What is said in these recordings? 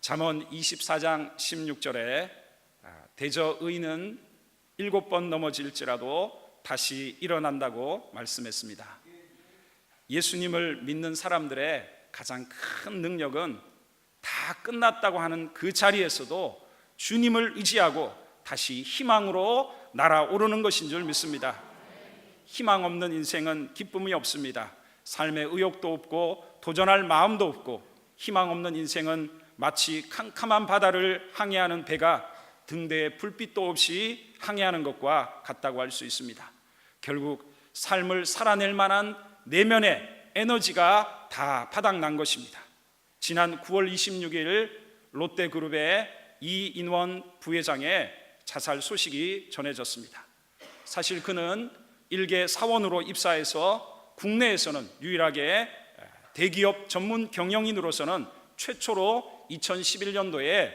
잠언 24장 16절에 대저 의인은 7번 넘어질지라도 다시 일어난다고 말씀했습니다. 예수님을 믿는 사람들의 가장 큰 능력은 다 끝났다고 하는 그 자리에서도 주님을 의지하고 다시 희망으로 날아오르는 것인 줄 믿습니다. 희망 없는 인생은 기쁨이 없습니다. 삶의 의욕도 없고 도전할 마음도 없고, 희망 없는 인생은 마치 캄캄한 바다를 항해하는 배가 등대에 불빛도 없이 항해하는 것과 같다고 할 수 있습니다. 결국 삶을 살아낼 만한 내면의 에너지가 다 바닥난 것입니다. 지난 9월 26일 롯데그룹의 이인원 부회장의 자살 소식이 전해졌습니다. 사실 그는 일개 사원으로 입사해서 국내에서는 유일하게 대기업 전문 경영인으로서는 최초로 2011년도에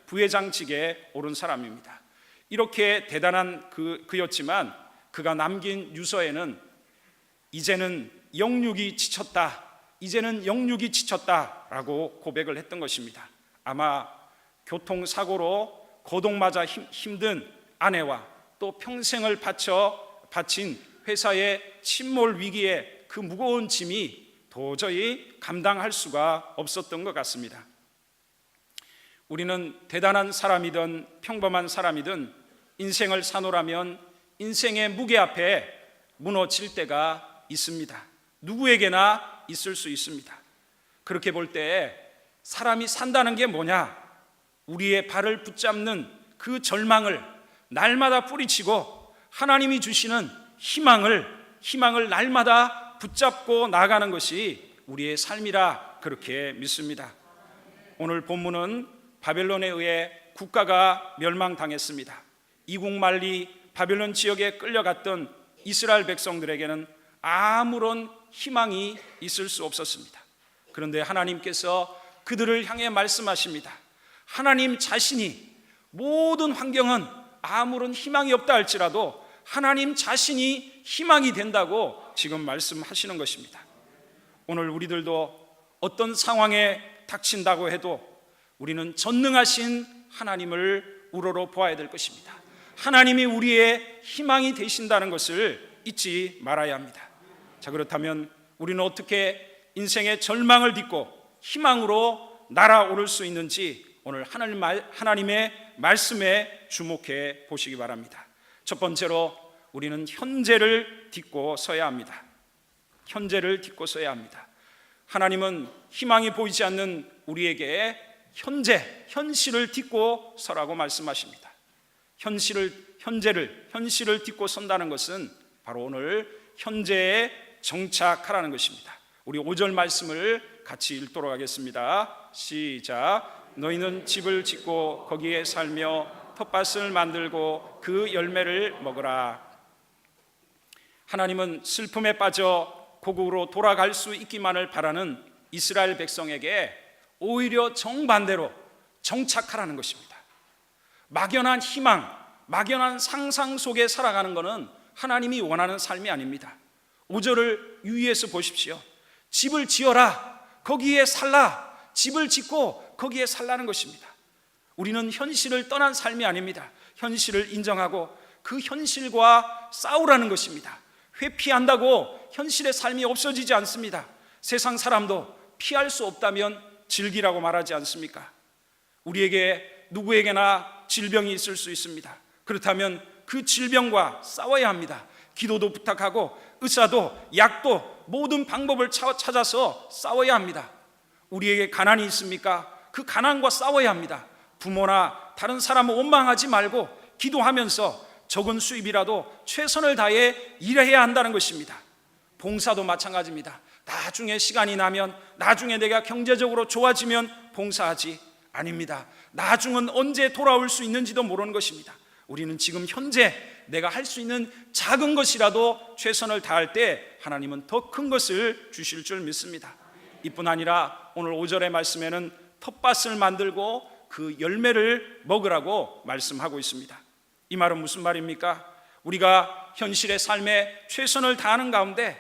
부회장직에 오른 사람입니다. 이렇게 대단한 그였지만 그가 남긴 유서에는 이제는 영육이 지쳤다라고 고백을 했던 것입니다. 아마 교통사고로 거동맞아 힘든 아내와 또 평생을 바친 회사의 침몰 위기에 그 무거운 짐이 도저히 감당할 수가 없었던 것 같습니다. 우리는 대단한 사람이든 평범한 사람이든 인생을 사노라면 인생의 무게 앞에 무너질 때가 있습니다. 누구에게나 있을 수 있습니다. 그렇게 볼 때 사람이 산다는 게 뭐냐? 우리의 발을 붙잡는 그 절망을 날마다 뿌리치고 하나님이 주시는 희망을 날마다 붙잡고 나가는 것이 우리의 삶이라 그렇게 믿습니다. 오늘 본문은 바벨론에 의해 국가가 멸망당했습니다. 이국만리 바벨론 지역에 끌려갔던 이스라엘 백성들에게는 아무런 희망이 있을 수 없었습니다. 그런데 하나님께서 그들을 향해 말씀하십니다. 하나님 자신이 모든 환경은 아무런 희망이 없다 할지라도 하나님 자신이 희망이 된다고 지금 말씀하시는 것입니다. 오늘 우리들도 어떤 상황에 닥친다고 해도 우리는 전능하신 하나님을 우러러 보아야 될 것입니다. 하나님이 우리의 희망이 되신다는 것을 잊지 말아야 합니다. 자, 그렇다면 우리는 어떻게 인생의 절망을 딛고 희망으로 날아오를 수 있는지 오늘 하나님의 말씀에 주목해 보시기 바랍니다. 첫 번째로 우리는 현재를 딛고 서야 합니다. 현재를 딛고 서야 합니다. 하나님은 희망이 보이지 않는 우리에게 현실을 딛고 서라고 말씀하십니다. 현실을 딛고 선다는 것은 바로 오늘 현재에 정착하라는 것입니다. 우리 5절 말씀을 같이 읽도록 하겠습니다. 시작. 너희는 집을 짓고 거기에 살며 텃밭을 만들고 그 열매를 먹으라. 하나님은 슬픔에 빠져 고국으로 돌아갈 수 있기만을 바라는 이스라엘 백성에게 오히려 정반대로 정착하라는 것입니다. 막연한 희망, 막연한 상상 속에 살아가는 것은 하나님이 원하는 삶이 아닙니다. 5절을 유의해서 보십시오. 집을 지어라, 거기에 살라. 집을 짓고 거기에 살라는 것입니다. 우리는 현실을 떠난 삶이 아닙니다. 현실을 인정하고 그 현실과 싸우라는 것입니다. 회피한다고 현실의 삶이 없어지지 않습니다. 세상 사람도 피할 수 없다면 즐기라고 말하지 않습니까? 우리에게 누구에게나 질병이 있을 수 있습니다. 그렇다면 그 질병과 싸워야 합니다. 기도도 부탁하고 의사도 약도 모든 방법을 찾아서 싸워야 합니다. 우리에게 가난이 있습니까? 그 가난과 싸워야 합니다. 부모나 다른 사람을 원망하지 말고 기도하면서 적은 수입이라도 최선을 다해 일해야 한다는 것입니다. 봉사도 마찬가지입니다. 나중에 시간이 나면, 나중에 내가 경제적으로 좋아지면 봉사하지. 아닙니다. 나중은 언제 돌아올 수 있는지도 모르는 것입니다. 우리는 지금 현재 내가 할 수 있는 작은 것이라도 최선을 다할 때 하나님은 더 큰 것을 주실 줄 믿습니다. 이뿐 아니라 오늘 5절의 말씀에는 텃밭을 만들고 그 열매를 먹으라고 말씀하고 있습니다. 이 말은 무슨 말입니까? 우리가 현실의 삶에 최선을 다하는 가운데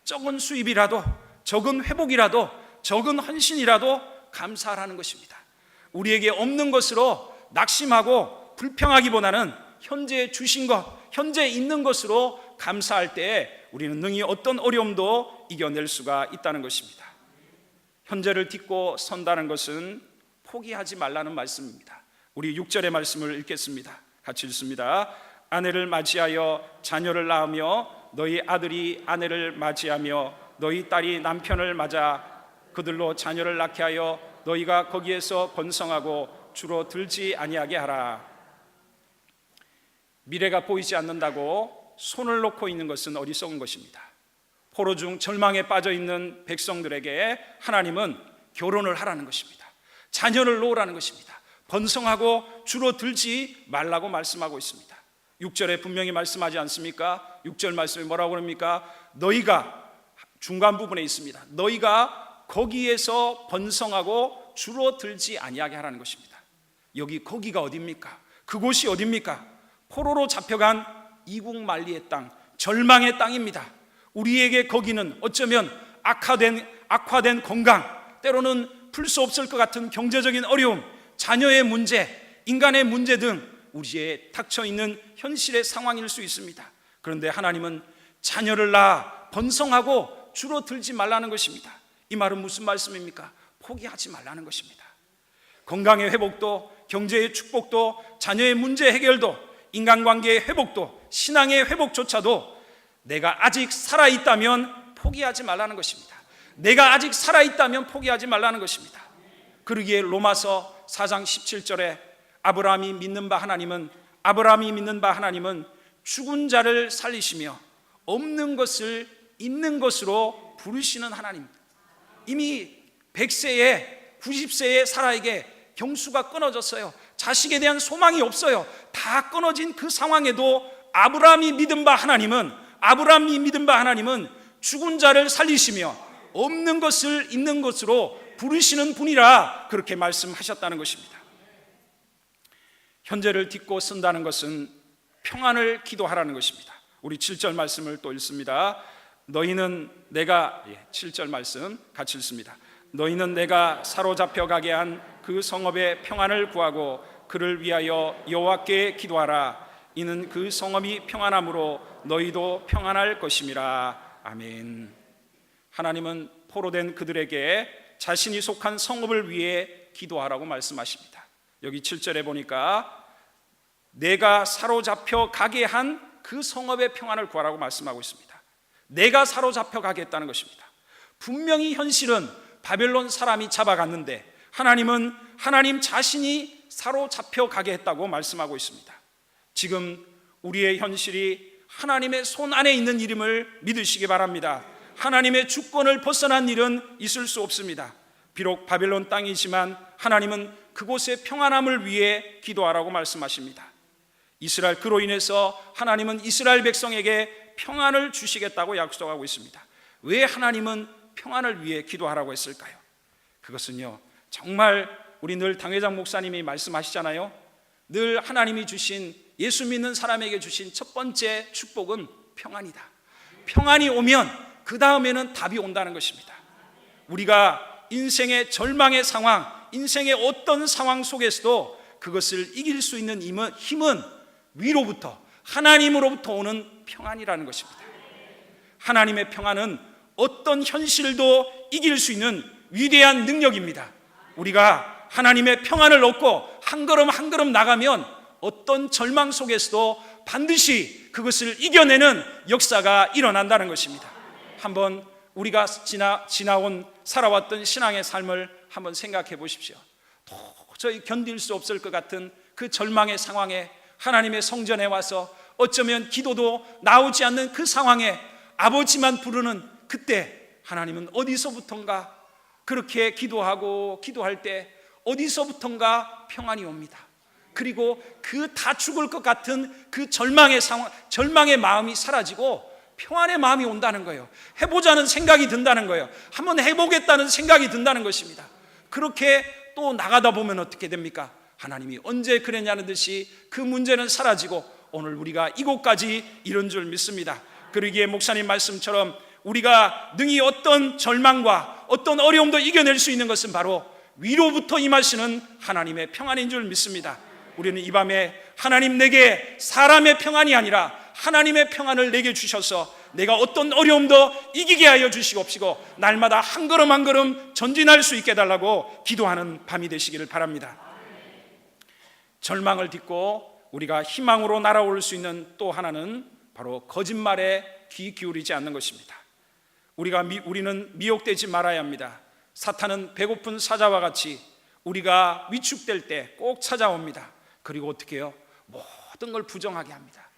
적은 수입이라도, 적은 회복이라도, 적은 헌신이라도 감사하라는 것입니다. 우리에게 없는 것으로 낙심하고 불평하기보다는 현재 주신 것, 현재 있는 것으로 감사할 때 우리는 능히 어떤 어려움도 이겨낼 수가 있다는 것입니다. 현재를 딛고 선다는 것은 포기하지 말라는 말씀입니다. 우리 6절의 말씀을 읽겠습니다. 같이 읽습니다. 아내를 맞이하여 자녀를 낳으며 너희 아들이 아내를 맞이하며 너희 딸이 남편을 맞아 그들로 자녀를 낳게 하여 너희가 거기에서 번성하고 주로 들지 아니하게 하라. 미래가 보이지 않는다고 손을 놓고 있는 것은 어리석은 것입니다. 포로 중 절망에 빠져 있는 백성들에게 하나님은 결혼을 하라는 것입니다. 자녀를 놓으라는 것입니다. 번성하고 주로 들지 말라고 말씀하고 있습니다. 6절에 분명히 말씀하지 않습니까? 6절 말씀이 뭐라고 합니까? 너희가, 중간 부분에 있습니다. 너희가 거기에서 번성하고 주로 들지 아니하게 하라는 것입니다. 거기가 어디입니까? 그곳이 어디입니까? 포로로 잡혀간 이국만리의 땅, 절망의 땅입니다. 우리에게 거기는 어쩌면 악화된 건강, 때로는 풀 수 없을 것 같은 경제적인 어려움, 자녀의 문제, 인간의 문제 등 우리에 닥쳐있는 현실의 상황일 수 있습니다. 그런데 하나님은 자녀를 낳아 번성하고 주로 들지 말라는 것입니다. 이 말은 무슨 말씀입니까? 포기하지 말라는 것입니다. 건강의 회복도, 경제의 축복도, 자녀의 문제 해결도, 인간관계의 회복도, 신앙의 회복조차도 내가 아직 살아있다면 포기하지 말라는 것입니다. 내가 아직 살아있다면 포기하지 말라는 것입니다. 그러기에 로마서 4장 17절에 아브라함이 믿는 바 하나님은 죽은 자를 살리시며 없는 것을 있는 것으로 부르시는 하나님입니다. 이미 100세에 90세의 사라에게 경수가 끊어졌어요. 자식에 대한 소망이 없어요. 다 끊어진 그 상황에도 아브라함이 믿은 바 하나님은 죽은 자를 살리시며 없는 것을 있는 것으로 부르시는 분이라 그렇게 말씀하셨다는 것입니다. 현재를 딛고 쓴다는 것은 평안을 기도하라는 것입니다. 우리 7절 말씀을 또 읽습니다. 7절 말씀 같이 읽습니다. 너희는 내가 사로잡혀 가게 한 그 성읍의 평안을 구하고 그를 위하여 여호와께 기도하라. 이는 그 성읍이 평안함으로 너희도 평안할 것임이라. 아멘. 하나님은 포로된 그들에게 자신이 속한 성읍을 위해 기도하라고 말씀하십니다. 여기 7절에 보니까 내가 사로잡혀 가게 한 그 성읍의 평안을 구하라고 말씀하고 있습니다. 내가 사로잡혀 가겠다는 것입니다. 분명히 현실은 바벨론 사람이 잡아갔는데 하나님은 하나님 자신이 사로잡혀 가게 했다고 말씀하고 있습니다. 지금 우리의 현실이 하나님의 손 안에 있는 일임을 믿으시기 바랍니다. 하나님의 주권을 벗어난 일은 있을 수 없습니다. 비록 바벨론 땅이지만 하나님은 그곳의 평안함을 위해 기도하라고 말씀하십니다. 그로 인해서 하나님은 이스라엘 백성에게 평안을 주시겠다고 약속하고 있습니다. 왜 하나님은 평안을 위해 기도하라고 했을까요? 그것은요, 정말 우리 늘 당회장 목사님이 말씀하시잖아요. 늘 하나님이 주신, 예수 믿는 사람에게 주신 첫 번째 축복은 평안이다. 평안이 오면 그 다음에는 답이 온다는 것입니다. 우리가 인생의 절망의 상황, 인생의 어떤 상황 속에서도 그것을 이길 수 있는 힘은 위로부터, 하나님으로부터 오는 평안이라는 것입니다. 하나님의 평안은 어떤 현실도 이길 수 있는 위대한 능력입니다. 우리가 하나님의 평안을 얻고 한 걸음 한 걸음 나가면 어떤 절망 속에서도 반드시 그것을 이겨내는 역사가 일어난다는 것입니다. 한번 우리가 살아왔던 신앙의 삶을 한번 생각해 보십시오. 도저히 견딜 수 없을 것 같은 그 절망의 상황에 하나님의 성전에 와서 어쩌면 기도도 나오지 않는 그 상황에 아버지만 부르는 그때 하나님은 어디서부턴가 그렇게 기도할 때 어디서부턴가 평안이 옵니다. 그리고 그 다 죽을 것 같은 그 절망의 상황, 절망의 마음이 사라지고 평안의 마음이 온다는 거예요. 해보자는 생각이 든다는 거예요. 한번 해보겠다는 생각이 든다는 것입니다. 그렇게 또 나가다 보면 어떻게 됩니까? 하나님이 언제 그랬냐는 듯이 그 문제는 사라지고 오늘 우리가 이곳까지 이른 줄 믿습니다. 그러기에 목사님 말씀처럼 우리가 능히 어떤 절망과 어떤 어려움도 이겨낼 수 있는 것은 바로 위로부터 임하시는 하나님의 평안인 줄 믿습니다. 우리는 이 밤에 하나님 내게 사람의 평안이 아니라 하나님의 평안을 내게 주셔서 내가 어떤 어려움도 이기게 하여 주시옵시고 날마다 한 걸음 한 걸음 전진할 수 있게 해달라고 기도하는 밤이 되시기를 바랍니다. 절망을 딛고 우리가 희망으로 날아올 수 있는 또 하나는 바로 거짓말에 귀 기울이지 않는 것입니다. 우리는 미혹되지 말아야 합니다. 사탄은 배고픈 사자와 같이 우리가 위축될 때 꼭 찾아옵니다. 그리고 어떻게 해요? 모든 걸 부정하게 합니다.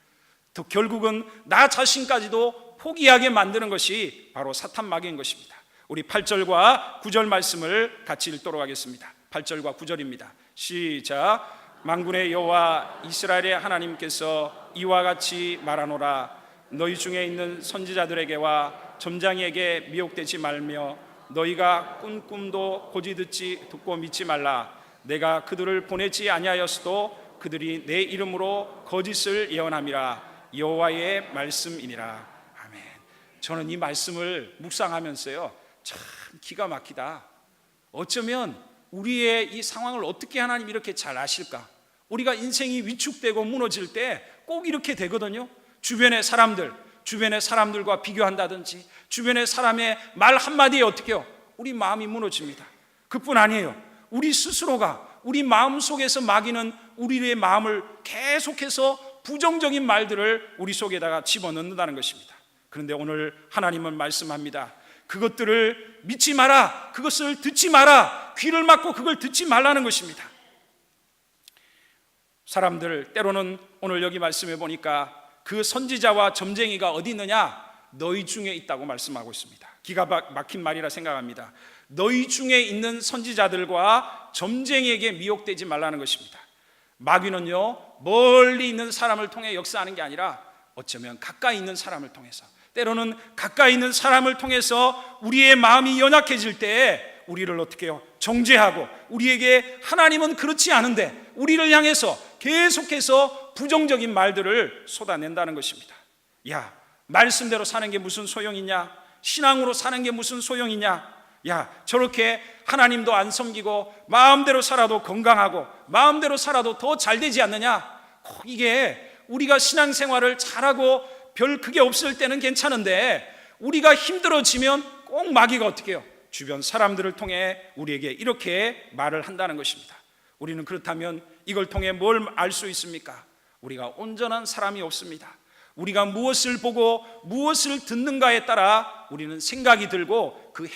또 결국은 나 자신까지도 포기하게 만드는 것이 바로 사탄 마귀인 것입니다. 우리 8절과 9절 말씀을 같이 읽도록 하겠습니다. 8절과 9절입니다. 시작. 만군의 여호와 이스라엘의 하나님께서 이와 같이 말하노라. 너희 중에 있는 선지자들에게와 점장에게 미혹되지 말며 너희가 꾼 꿈도 고지 듣고 믿지 말라. 내가 그들을 보내지 아니하였어도 그들이 내 이름으로 거짓을 예언함이라. 여호와의 말씀이니라. 아멘. 저는 이 말씀을 묵상하면서요, 참 기가 막히다. 어쩌면 우리의 이 상황을 어떻게 하나님이 이렇게 잘 아실까? 우리가 인생이 위축되고 무너질 때 꼭 이렇게 되거든요. 주변의 사람들과 비교한다든지 주변의 사람의 말 한마디에 어떻게 해요? 우리 마음이 무너집니다. 그뿐 아니에요. 우리 스스로가 우리 마음속에서 마귀는 우리의 마음을 계속해서 부정적인 말들을 우리 속에다가 집어넣는다는 것입니다. 그런데 오늘 하나님은 말씀합니다. 그것들을 믿지 마라. 그것을 듣지 마라. 귀를 막고 그걸 듣지 말라는 것입니다. 사람들 때로는 오늘 여기 말씀해 보니까 그 선지자와 점쟁이가 어디 있느냐? 너희 중에 있다고 말씀하고 있습니다. 기가 막힌 말이라 생각합니다. 너희 중에 있는 선지자들과 점쟁이에게 미혹되지 말라는 것입니다. 마귀는요, 멀리 있는 사람을 통해 역사하는 게 아니라 어쩌면 가까이 있는 사람을 통해서, 때로는 가까이 있는 사람을 통해서 우리의 마음이 연약해질 때 우리를 어떻게 해요? 정죄하고 우리에게 하나님은 그렇지 않은데 우리를 향해서 계속해서 부정적인 말들을 쏟아낸다는 것입니다. 야, 말씀대로 사는 게 무슨 소용이냐? 신앙으로 사는 게 무슨 소용이냐? 야, 저렇게 하나님도 안 섬기고 마음대로 살아도 건강하고 마음대로 살아도 더 잘 되지 않느냐? 이게 우리가 신앙생활을 잘하고 별 그게 없을 때는 괜찮은데 우리가 힘들어지면 꼭 마귀가 어떻게 해요? 주변 사람들을 통해 우리에게 이렇게 말을 한다는 것입니다. 우리는 그렇다면 이걸 통해 뭘 알 수 있습니까? 우리가 온전한 사람이 없습니다. 우리가 무엇을 보고 무엇을 듣는가에 따라 우리는 생각이 들고 그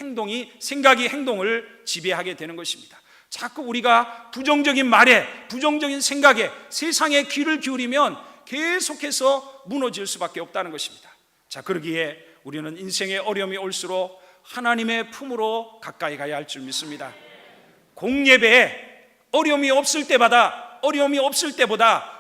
생각이 행동을 지배하게 되는 것입니다. 자꾸 우리가 부정적인 말에, 부정적인 생각에, 세상에 귀를 기울이면 계속해서 무너질 수밖에 없다는 것입니다. 자, 그러기에 우리는 인생의 어려움이 올수록 하나님의 품으로 가까이 가야 할 줄 믿습니다. 공예배에 어려움이 없을 때보다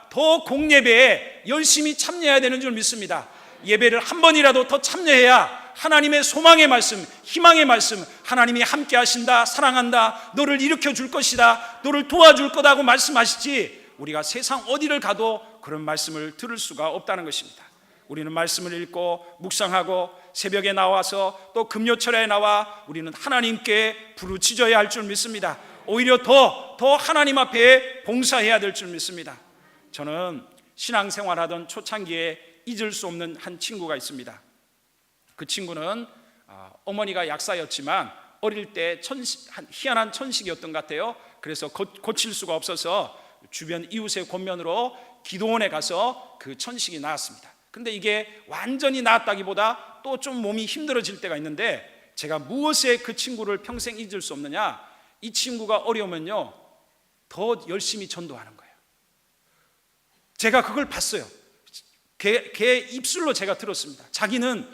더 공예배에 열심히 참여해야 되는 줄 믿습니다. 예배를 한 번이라도 더 참여해야 하나님의 소망의 말씀, 희망의 말씀, 하나님이 함께 하신다, 사랑한다, 너를 일으켜 줄 것이다, 너를 도와줄 거다고 말씀하시지 우리가 세상 어디를 가도 그런 말씀을 들을 수가 없다는 것입니다. 우리는 말씀을 읽고 묵상하고 새벽에 나와서 또 금요철에 나와 우리는 하나님께 부르짖어야 할 줄 믿습니다. 오히려 더 하나님 앞에 봉사해야 될 줄 믿습니다. 저는 신앙생활하던 초창기에 잊을 수 없는 한 친구가 있습니다. 그 친구는 어머니가 약사였지만 어릴 때 희한한 천식이었던 것 같아요. 그래서 고칠 수가 없어서 주변 이웃의 권면으로 기도원에 가서 그 천식이 나았습니다. 근데 이게 완전히 나았다기보다 또 좀 몸이 힘들어질 때가 있는데 제가 무엇에 그 친구를 평생 잊을 수 없느냐? 이 친구가 어려우면요 더 열심히 전도하는 거예요. 제가 그걸 봤어요. 걔 입술로 제가 들었습니다. 자기는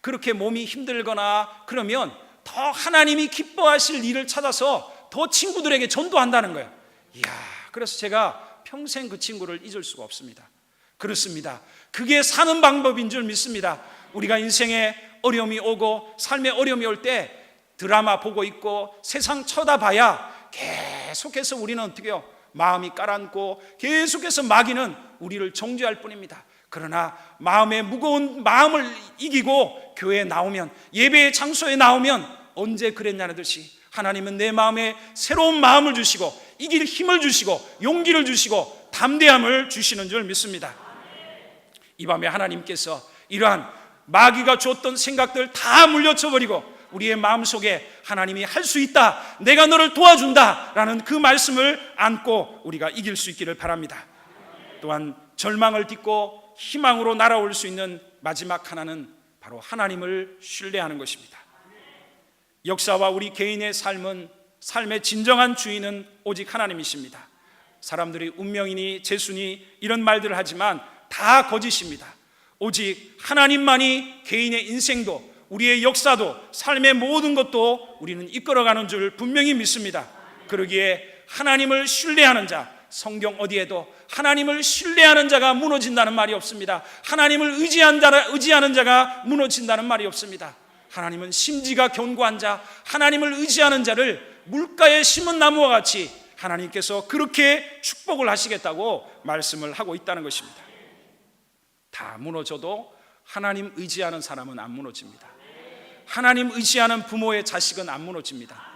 그렇게 몸이 힘들거나 그러면 더 하나님이 기뻐하실 일을 찾아서 더 친구들에게 전도한다는 거예요. 이야, 그래서 제가 평생 그 친구를 잊을 수가 없습니다. 그렇습니다. 그게 사는 방법인 줄 믿습니다. 우리가 인생에 어려움이 오고 삶에 어려움이 올 때 드라마 보고 있고 세상 쳐다봐야 계속해서 우리는 어떻게 해요? 마음이 가라앉고 계속해서 마귀는 우리를 정죄할 뿐입니다. 그러나 마음의 무거운 마음을 이기고 교회에 나오면, 예배의 장소에 나오면 언제 그랬냐는 듯이 하나님은 내 마음에 새로운 마음을 주시고 이길 힘을 주시고 용기를 주시고 담대함을 주시는 줄 믿습니다. 이 밤에 하나님께서 이러한 마귀가 줬던 생각들 다 물려쳐 버리고 우리의 마음속에 하나님이 할 수 있다, 내가 너를 도와준다 라는 그 말씀을 안고 우리가 이길 수 있기를 바랍니다. 또한 절망을 딛고 희망으로 날아올 수 있는 마지막 하나는 바로 하나님을 신뢰하는 것입니다. 역사와 우리 개인의 삶의 진정한 주인은 오직 하나님이십니다. 사람들이 운명이니 재수니 이런 말들을 하지만 다 거짓입니다. 오직 하나님만이 개인의 인생도 우리의 역사도 삶의 모든 것도 우리는 이끌어가는 줄 분명히 믿습니다. 그러기에 하나님을 신뢰하는 자, 성경 어디에도 하나님을 신뢰하는 자가 무너진다는 말이 없습니다. 하나님을 의지하는 자가 무너진다는 말이 없습니다. 하나님은 심지가 견고한 자, 하나님을 의지하는 자를 물가에 심은 나무와 같이 하나님께서 그렇게 축복을 하시겠다고 말씀을 하고 있다는 것입니다. 다 무너져도 하나님 의지하는 사람은 안 무너집니다. 하나님 의지하는 부모의 자식은 안 무너집니다.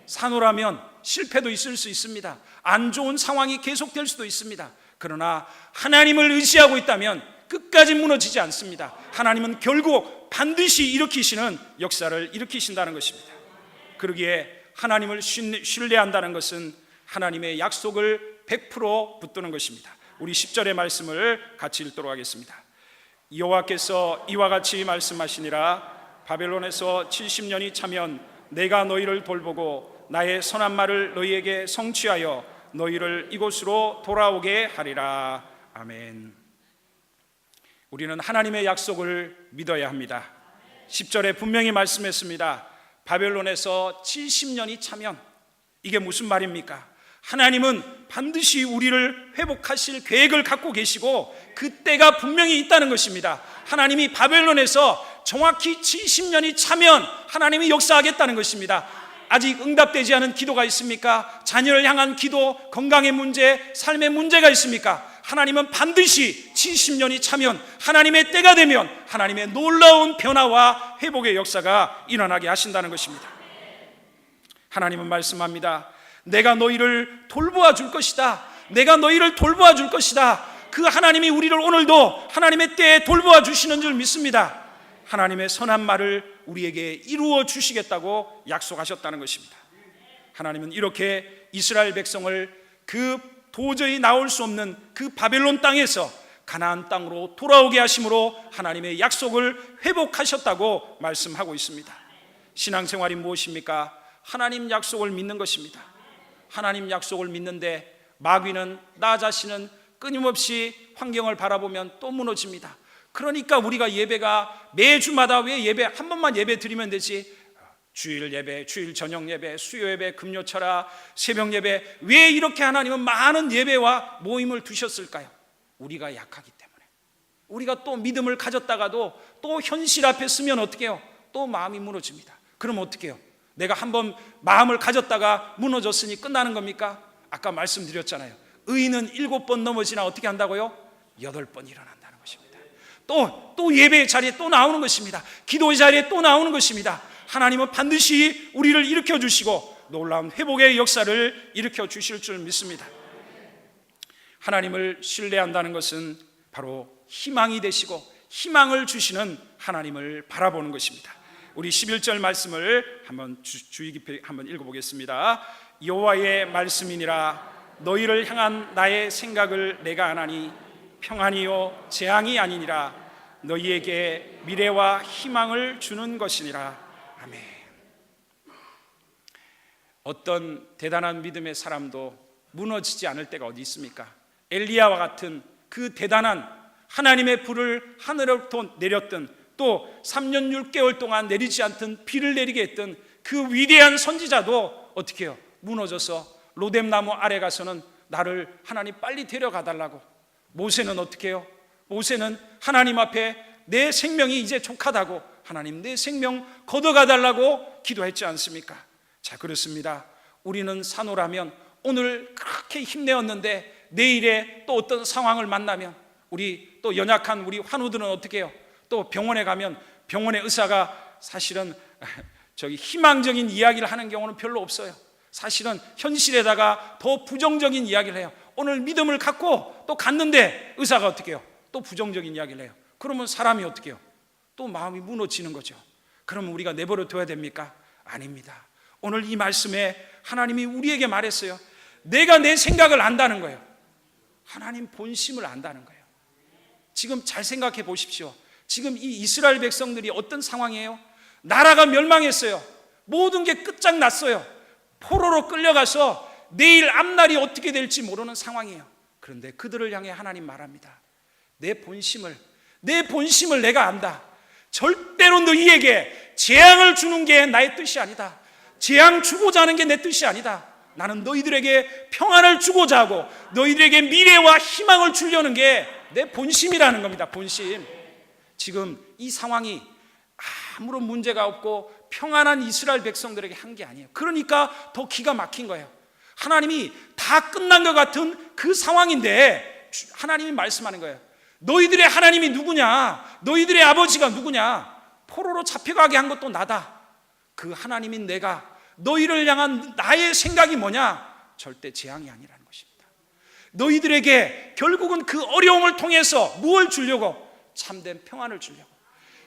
산후라면 실패도 있을 수 있습니다. 안 좋은 상황이 계속될 수도 있습니다. 그러나 하나님을 의지하고 있다면 끝까지 무너지지 않습니다. 하나님은 결국 반드시 일으키시는 역사를 일으키신다는 것입니다. 그러기에 하나님을 신뢰한다는 것은 하나님의 약속을 100% 붙드는 것입니다. 우리 10절의 말씀을 같이 읽도록 하겠습니다. 여호와께서 이와 같이 말씀하시니라. 바벨론에서 70년이 차면 내가 너희를 돌보고 나의 선한 말을 너희에게 성취하여 너희를 이곳으로 돌아오게 하리라. 아멘. 우리는 하나님의 약속을 믿어야 합니다. 10절에 분명히 말씀했습니다. 바벨론에서 70년이 차면, 이게 무슨 말입니까? 하나님은 반드시 우리를 회복하실 계획을 갖고 계시고 그 때가 분명히 있다는 것입니다. 하나님이 바벨론에서 정확히 70년이 차면 하나님이 역사하겠다는 것입니다. 아직 응답되지 않은 기도가 있습니까? 자녀를 향한 기도, 건강의 문제, 삶의 문제가 있습니까? 하나님은 반드시 70년이 차면, 하나님의 때가 되면 하나님의 놀라운 변화와 회복의 역사가 일어나게 하신다는 것입니다. 하나님은 말씀합니다. 내가 너희를 돌보아 줄 것이다. 내가 너희를 돌보아 줄 것이다. 그 하나님이 우리를 오늘도 하나님의 때에 돌보아 주시는 줄 믿습니다. 하나님의 선한 말을 우리에게 이루어 주시겠다고 약속하셨다는 것입니다. 하나님은 이렇게 이스라엘 백성을 그 도저히 나올 수 없는 그 바벨론 땅에서 가나안 땅으로 돌아오게 하심으로 하나님의 약속을 회복하셨다고 말씀하고 있습니다. 신앙생활이 무엇입니까? 하나님 약속을 믿는 것입니다. 하나님 약속을 믿는데 마귀는, 나 자신은 끊임없이 환경을 바라보면 또 무너집니다. 그러니까 우리가 예배가 매주마다 왜 예배 한 번만 예배 드리면 되지, 주일 예배, 주일 저녁 예배, 수요 예배, 금요 철야, 새벽 예배, 왜 이렇게 하나님은 많은 예배와 모임을 두셨을까요? 우리가 약하기 때문에. 우리가 또 믿음을 가졌다가도 또 현실 앞에 서면 어떻게 해요? 또 마음이 무너집니다. 그럼 어떻게 해요? 내가 한번 마음을 가졌다가 무너졌으니 끝나는 겁니까? 아까 말씀드렸잖아요. 의인은 7번 넘어지나 어떻게 한다고요? 8번 일어난다는 것입니다. 또 예배의 자리에 또 나오는 것입니다. 기도의 자리에 또 나오는 것입니다. 하나님은 반드시 우리를 일으켜 주시고 놀라운 회복의 역사를 일으켜 주실 줄 믿습니다. 하나님을 신뢰한다는 것은 바로 희망이 되시고 희망을 주시는 하나님을 바라보는 것입니다. 우리 11절 말씀을 한번 주의 깊이 한번 읽어보겠습니다. 여호와의 말씀이니라. 너희를 향한 나의 생각을 내가 아나니 평안이요 재앙이 아니니라. 너희에게 미래와 희망을 주는 것이니라. 아멘. 어떤 대단한 믿음의 사람도 무너지지 않을 때가 어디 있습니까? 엘리야와 같은 그 대단한 하나님의 불을 하늘로부터 내렸던, 또 3년 6개월 동안 내리지 않던 비를 내리게 했던 그 위대한 선지자도 어떻게 해요? 무너져서 로뎀나무 아래 가서는 나를 하나님 빨리 데려가 달라고. 모세는 어떻게 해요? 모세는 하나님 앞에 내 생명이 이제 족하다고, 하나님 내 생명 걷어가 달라고 기도했지 않습니까? 자, 그렇습니다. 우리는 산호라면 오늘 그렇게 힘내었는데 내일에 또 어떤 상황을 만나면, 우리 또 연약한 우리 환우들은 어떻게 해요? 또 병원에 가면 병원의 의사가 사실은 희망적인 이야기를 하는 경우는 별로 없어요. 사실은 현실에다가 더 부정적인 이야기를 해요. 오늘 믿음을 갖고 또 갔는데 의사가 어떻게 해요? 또 부정적인 이야기를 해요. 그러면 사람이 어떻게 해요? 또 마음이 무너지는 거죠. 그러면 우리가 내버려 둬야 됩니까? 아닙니다. 오늘 이 말씀에 하나님이 우리에게 말했어요. 내가 내 생각을 안다는 거예요. 하나님 본심을 안다는 거예요. 지금 잘 생각해 보십시오. 지금 이 이스라엘 백성들이 어떤 상황이에요? 나라가 멸망했어요. 모든 게 끝장났어요. 포로로 끌려가서 내일 앞날이 어떻게 될지 모르는 상황이에요. 그런데 그들을 향해 하나님 말합니다. 내 본심을 내가 안다. 절대로 너희에게 재앙을 주는 게 나의 뜻이 아니다. 재앙 주고자 하는 게 내 뜻이 아니다. 나는 너희들에게 평안을 주고자 하고 너희들에게 미래와 희망을 주려는 게 내 본심이라는 겁니다. 본심. 지금 이 상황이 아무런 문제가 없고 평안한 이스라엘 백성들에게 한 게 아니에요. 그러니까 더 기가 막힌 거예요. 하나님이 다 끝난 것 같은 그 상황인데 하나님이 말씀하는 거예요. 너희들의 하나님이 누구냐? 너희들의 아버지가 누구냐? 포로로 잡혀가게 한 것도 나다. 그 하나님인 내가 너희를 향한 나의 생각이 뭐냐? 절대 재앙이 아니라는 것입니다. 너희들에게 결국은 그 어려움을 통해서 무엇을 주려고? 참된 평안을 주려고,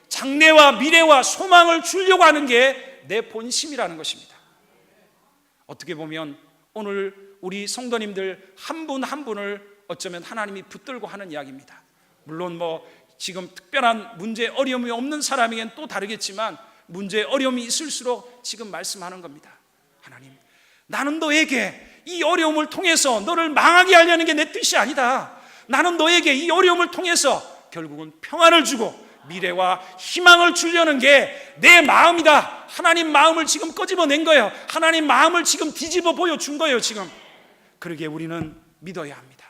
장래와 미래와 소망을 주려고 하는 게 내 본심이라는 것입니다. 어떻게 보면 오늘 우리 성도님들 한 분 한 분을 어쩌면 하나님이 붙들고 하는 이야기입니다. 물론 지금 특별한 문제 어려움이 없는 사람에겐 또 다르겠지만 문제 어려움이 있을수록 지금 말씀하는 겁니다. 하나님, 나는 너에게 이 어려움을 통해서 너를 망하게 하려는 게 내 뜻이 아니다. 나는 너에게 이 어려움을 통해서 결국은 평안을 주고 미래와 희망을 주려는 게 내 마음이다. 하나님 마음을 지금 꺼집어낸 거예요. 하나님 마음을 지금 뒤집어 보여준 거예요. 지금 그러기에 우리는 믿어야 합니다.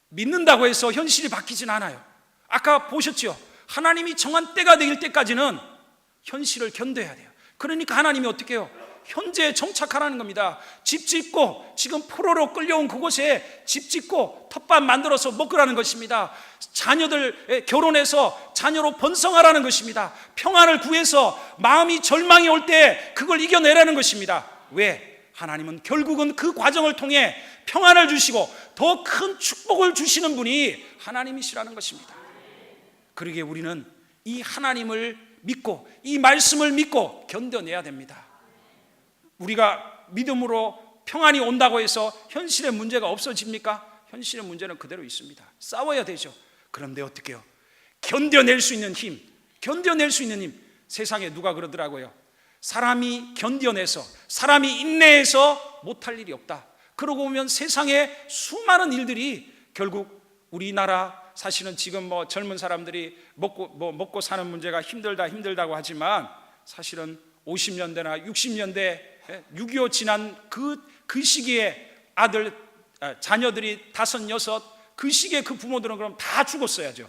믿는다고 해서 현실이 바뀌진 않아요. 아까 보셨죠? 하나님이 정한 때가 되길 때까지는 현실을 견뎌야 돼요. 그러니까 하나님이 어떻게 해요? 현재에 정착하라는 겁니다. 집 짓고 지금 포로로 끌려온 그곳에 집 짓고 텃밭 만들어서 먹으라는 것입니다. 자녀들 결혼해서 자녀로 번성하라는 것입니다. 평안을 구해서 마음이 절망이 올 때 그걸 이겨내라는 것입니다. 왜? 하나님은 결국은 그 과정을 통해 평안을 주시고 더 큰 축복을 주시는 분이 하나님이시라는 것입니다. 그러기에 우리는 이 하나님을 믿고 이 말씀을 믿고 견뎌내야 됩니다. 우리가 믿음으로 평안이 온다고 해서 현실의 문제가 없어집니까? 현실의 문제는 그대로 있습니다. 싸워야 되죠. 그런데 어떻게 해요? 견뎌낼 수 있는 힘, 견뎌낼 수 있는 힘. 세상에 누가 그러더라고요. 사람이 견뎌내서, 사람이 인내해서 못할 일이 없다. 그러고 보면 세상에 수많은 일들이 결국 우리나라 사실은 지금 젊은 사람들이 먹고 사는 문제가 힘들다고 하지만 사실은 50년대나 60년대 6.25 지난 그 시기에 자녀들이 5, 6 그 시기에 그 부모들은 그럼 다 죽었어야죠.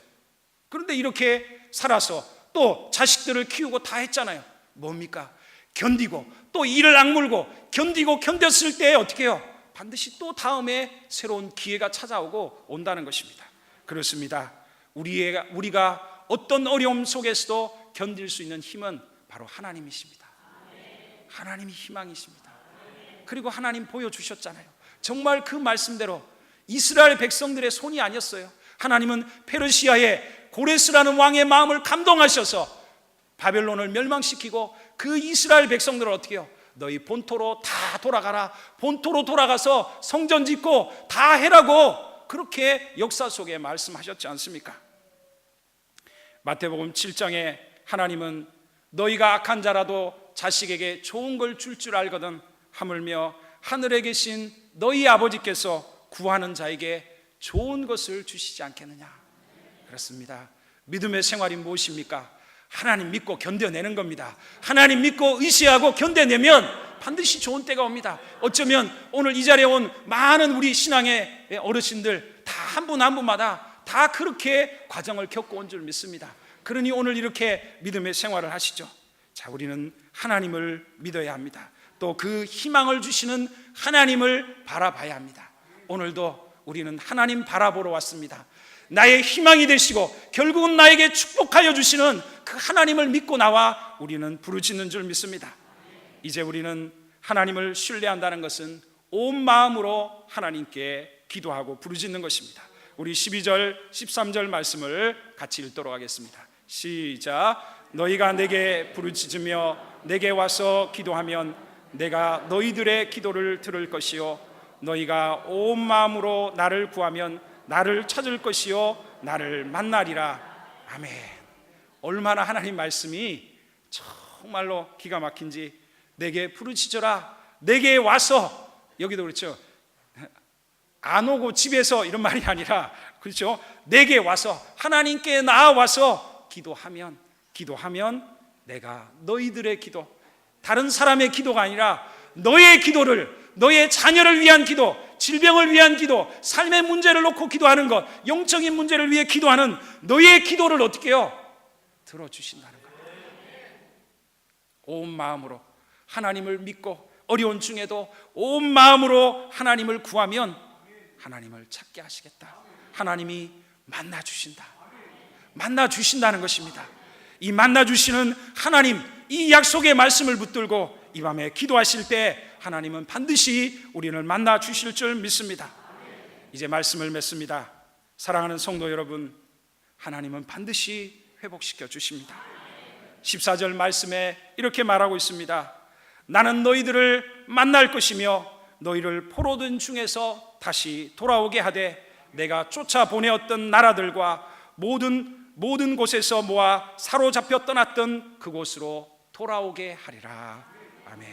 그런데 이렇게 살아서 또 자식들을 키우고 다 했잖아요. 뭡니까? 견디고 또 이를 악물고 견디고 견뎠을 때 어떻게 해요? 반드시 또 다음에 새로운 기회가 찾아오고 온다는 것입니다. 그렇습니다. 우리가 어떤 어려움 속에서도 견딜 수 있는 힘은 바로 하나님이십니다. 하나님이 희망이십니다. 그리고 하나님 보여주셨잖아요. 정말 그 말씀대로 이스라엘 백성들의 손이 아니었어요. 하나님은 페르시아의 고레스라는 왕의 마음을 감동하셔서 바벨론을 멸망시키고 그 이스라엘 백성들을 어떻게 해요? 너희 본토로 다 돌아가라. 본토로 돌아가서 성전 짓고 다 해라고 그렇게 역사 속에 말씀하셨지 않습니까? 마태복음 7장에 하나님은 너희가 악한 자라도 자식에게 좋은 걸 줄 알거든 하물며 하늘에 계신 너희 아버지께서 구하는 자에게 좋은 것을 주시지 않겠느냐. 그렇습니다. 믿음의 생활이 무엇입니까? 하나님 믿고 견뎌내는 겁니다. 하나님 믿고 의지하고 견뎌내면 반드시 좋은 때가 옵니다. 어쩌면 오늘 이 자리에 온 많은 우리 신앙의 어르신들 다 한 분 한 분마다 다 그렇게 과정을 겪고 온 줄 믿습니다. 그러니 오늘 이렇게 믿음의 생활을 하시죠. 자, 우리는 하나님을 믿어야 합니다. 또 그 희망을 주시는 하나님을 바라봐야 합니다. 오늘도 우리는 하나님 바라보러 왔습니다. 나의 희망이 되시고 결국은 나에게 축복하여 주시는 그 하나님을 믿고 나와 우리는 부르짖는 줄 믿습니다. 이제 우리는 하나님을 신뢰한다는 것은 온 마음으로 하나님께 기도하고 부르짖는 것입니다. 우리 12절 13절 말씀을 같이 읽도록 하겠습니다. 시작. 너희가 내게 부르짖으며 내게 와서 기도하면 내가 너희들의 기도를 들을 것이요 너희가 온 마음으로 나를 구하면 나를 찾을 것이요 나를 만나리라. 아멘. 얼마나 하나님 말씀이 정말로 기가 막힌지. 내게 부르짖어라. 내게 와서, 여기도 그렇죠, 안 오고 집에서 이런 말이 아니라, 그렇죠, 내게 와서 하나님께 나아와서 기도하면 내가 너희들의 기도, 다른 사람의 기도가 아니라 너의 기도를, 너의 자녀를 위한 기도, 질병을 위한 기도, 삶의 문제를 놓고 기도하는 것, 영적인 문제를 위해 기도하는 너의 기도를 어떻게 해요? 들어주신다는 거예요. 온 마음으로 하나님을 믿고 어려운 중에도 온 마음으로 하나님을 구하면 하나님을 찾게 하시겠다. 하나님이 만나주신다는 것입니다. 이 만나주시는 하나님, 이 약속의 말씀을 붙들고 이 밤에 기도하실 때 하나님은 반드시 우리를 만나주실 줄 믿습니다. 이제 말씀을 맺습니다. 사랑하는 성도 여러분, 하나님은 반드시 회복시켜 주십니다. 14절 말씀에 이렇게 말하고 있습니다. 나는 너희들을 만날 것이며 너희를 포로된 중에서 다시 돌아오게 하되 내가 쫓아보내었던 나라들과 모든 곳에서 모아 사로잡혀 떠났던 그곳으로 돌아오게 하리라. 아멘.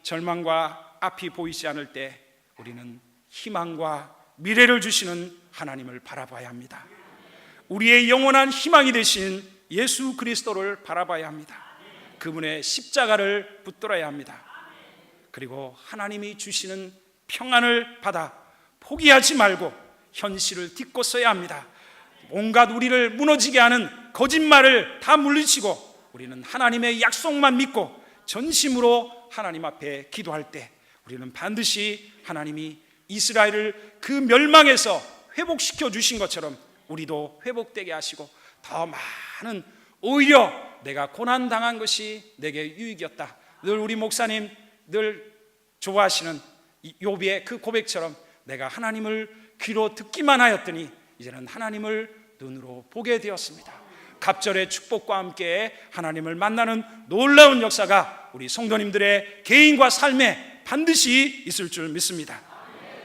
절망과 앞이 보이지 않을 때 우리는 희망과 미래를 주시는 하나님을 바라봐야 합니다. 우리의 영원한 희망이 되신 예수 그리스도를 바라봐야 합니다. 그분의 십자가를 붙들어야 합니다. 그리고 하나님이 주시는 평안을 받아 포기하지 말고 현실을 딛고 서야 합니다. 온갖 우리를 무너지게 하는 거짓말을 다 물리치고 우리는 하나님의 약속만 믿고 전심으로 하나님 앞에 기도할 때 우리는 반드시 하나님이 이스라엘을 그 멸망에서 회복시켜 주신 것처럼 우리도 회복되게 하시고 더 많은, 오히려 내가 고난당한 것이 내게 유익이었다. 늘 우리 목사님 늘 좋아하시는 욥의 그 고백처럼 내가 하나님을 귀로 듣기만 하였더니 이제는 하나님을 눈으로 보게 되었습니다. 갑절의 축복과 함께 하나님을 만나는 놀라운 역사가 우리 성도님들의 개인과 삶에 반드시 있을 줄 믿습니다.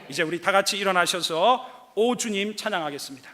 이제 우리 다 같이 일어나셔서 오 주님 찬양하겠습니다.